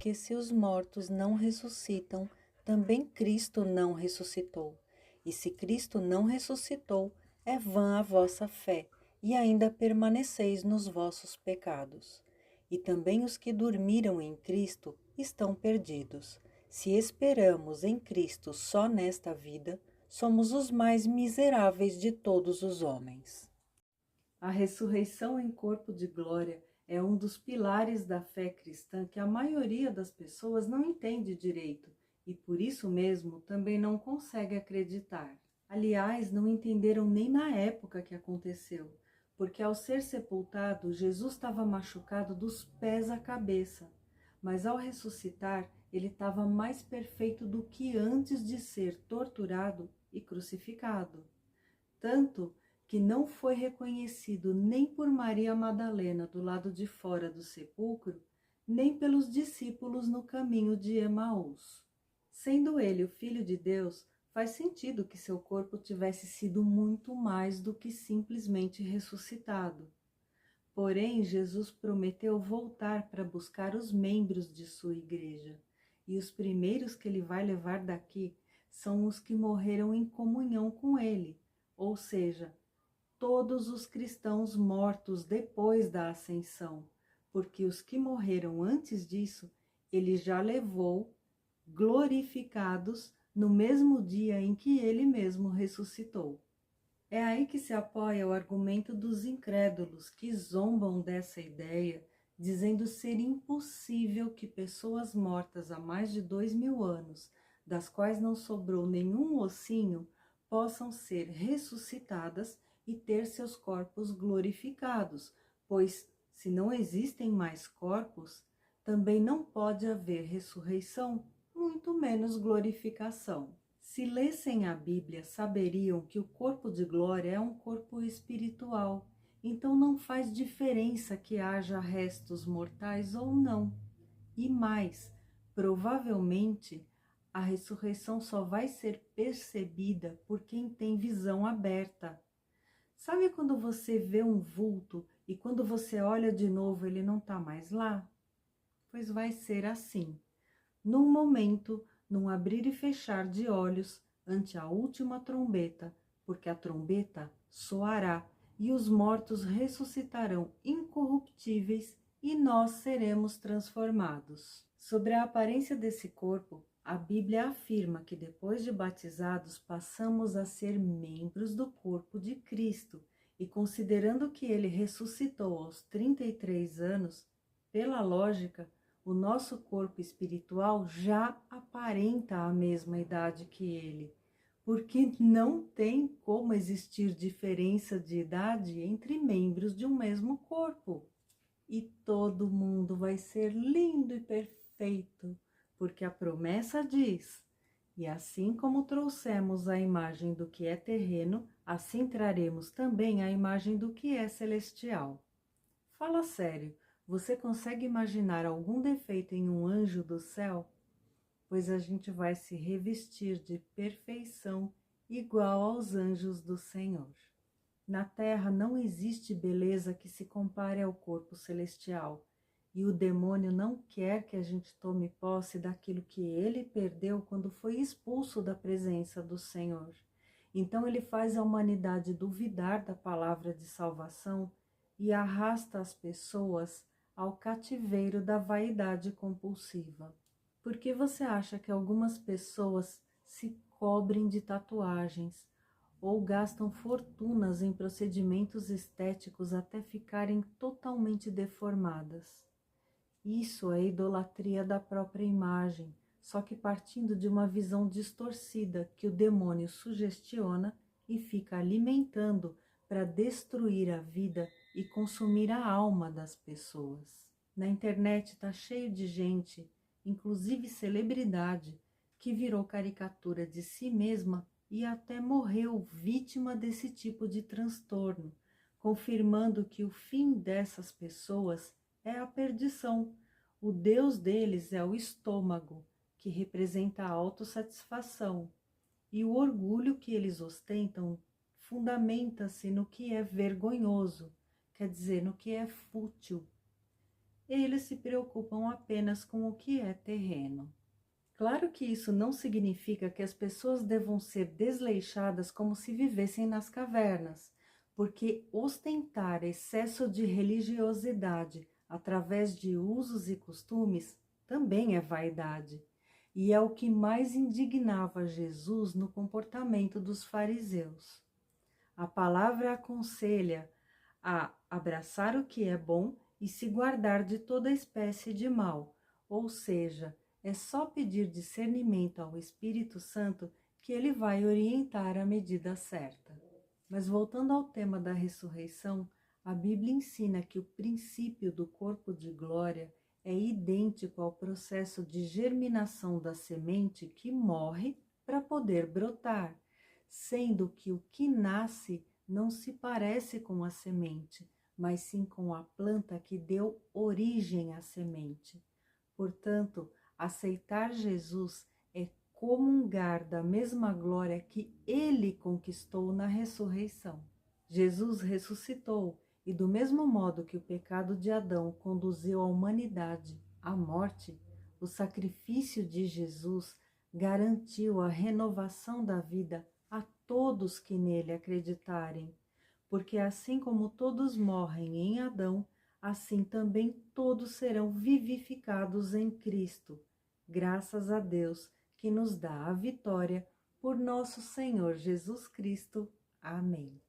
Porque se os mortos não ressuscitam, também Cristo não ressuscitou. E se Cristo não ressuscitou, é vã a vossa fé, e ainda permaneceis nos vossos pecados. E também os que dormiram em Cristo estão perdidos. Se esperamos em Cristo só nesta vida, somos os mais miseráveis de todos os homens. A ressurreição em corpo de glória é um dos pilares da fé cristã que a maioria das pessoas não entende direito e por isso mesmo também não consegue acreditar. Aliás, não entenderam nem na época que aconteceu, porque ao ser sepultado, Jesus estava machucado dos pés à cabeça, mas ao ressuscitar, ele estava mais perfeito do que antes de ser torturado e crucificado. Tanto que não foi reconhecido nem por Maria Madalena do lado de fora do sepulcro, nem pelos discípulos no caminho de Emaús. Sendo ele o Filho de Deus, faz sentido que seu corpo tivesse sido muito mais do que simplesmente ressuscitado. Porém, Jesus prometeu voltar para buscar os membros de sua igreja, e os primeiros que ele vai levar daqui são os que morreram em comunhão com ele, ou seja, todos os cristãos mortos depois da ascensão, porque os que morreram antes disso, ele já levou glorificados no mesmo dia em que ele mesmo ressuscitou. É aí que se apoia o argumento dos incrédulos que zombam dessa ideia, dizendo ser impossível que pessoas mortas há mais de 2000 anos, das quais não sobrou nenhum ossinho, possam ser ressuscitadas e ter seus corpos glorificados, pois, se não existem mais corpos, também não pode haver ressurreição, muito menos glorificação. Se lessem a Bíblia, saberiam que o corpo de glória é um corpo espiritual, então não faz diferença que haja restos mortais ou não. E mais, provavelmente, a ressurreição só vai ser percebida por quem tem visão aberta. Sabe quando você vê um vulto e quando você olha de novo ele não está mais lá? Pois vai ser assim. Num momento, num abrir e fechar de olhos, ante a última trombeta, porque a trombeta soará e os mortos ressuscitarão incorruptíveis e nós seremos transformados. Sobre a aparência desse corpo, a Bíblia afirma que depois de batizados passamos a ser membros do corpo de Cristo e considerando que ele ressuscitou aos 33 anos, pela lógica, o nosso corpo espiritual já aparenta a mesma idade que ele, porque não tem como existir diferença de idade entre membros de um mesmo corpo. E todo mundo vai ser lindo e perfeito, porque a promessa diz: e assim como trouxemos a imagem do que é terreno, assim traremos também a imagem do que é celestial. Fala sério. Você consegue imaginar algum defeito em um anjo do céu? Pois a gente vai se revestir de perfeição igual aos anjos do Senhor. Na terra não existe beleza que se compare ao corpo celestial, e o demônio não quer que a gente tome posse daquilo que ele perdeu quando foi expulso da presença do Senhor. Então ele faz a humanidade duvidar da palavra de salvação e arrasta as pessoas ao cativeiro da vaidade compulsiva. Por que você acha que algumas pessoas se cobrem de tatuagens ou gastam fortunas em procedimentos estéticos até ficarem totalmente deformadas? Isso é idolatria da própria imagem, só que partindo de uma visão distorcida que o demônio sugestiona e fica alimentando para destruir a vida e consumir a alma das pessoas. Na internet está cheio de gente, inclusive celebridade, que virou caricatura de si mesma e até morreu vítima desse tipo de transtorno, confirmando que o fim dessas pessoas é a perdição. O Deus deles é o estômago, que representa a autossatisfação, e o orgulho que eles ostentam fundamenta-se no que é vergonhoso, quer dizer, no que é fútil. eles se preocupam apenas com o que é terreno. Claro que isso não significa que as pessoas devam ser desleixadas como se vivessem nas cavernas, porque ostentar excesso de religiosidade através de usos e costumes também é vaidade, e é o que mais indignava Jesus no comportamento dos fariseus. A palavra aconselha a abraçar o que é bom e se guardar de toda espécie de mal, ou seja, é só pedir discernimento ao Espírito Santo que ele vai orientar a medida certa. Mas voltando ao tema da ressurreição, a Bíblia ensina que o princípio do corpo de glória é idêntico ao processo de germinação da semente que morre para poder brotar, sendo que o que nasce não se parece com a semente, mas sim com a planta que deu origem à semente. Portanto, aceitar Jesus é comungar da mesma glória que ele conquistou na ressurreição. Jesus ressuscitou e, do mesmo modo que o pecado de Adão conduziu a humanidade à morte, o sacrifício de Jesus garantiu a renovação da vida a todos que nele acreditarem, porque assim como todos morrem em Adão, assim também todos serão vivificados em Cristo, graças a Deus que nos dá a vitória por nosso Senhor Jesus Cristo. Amém.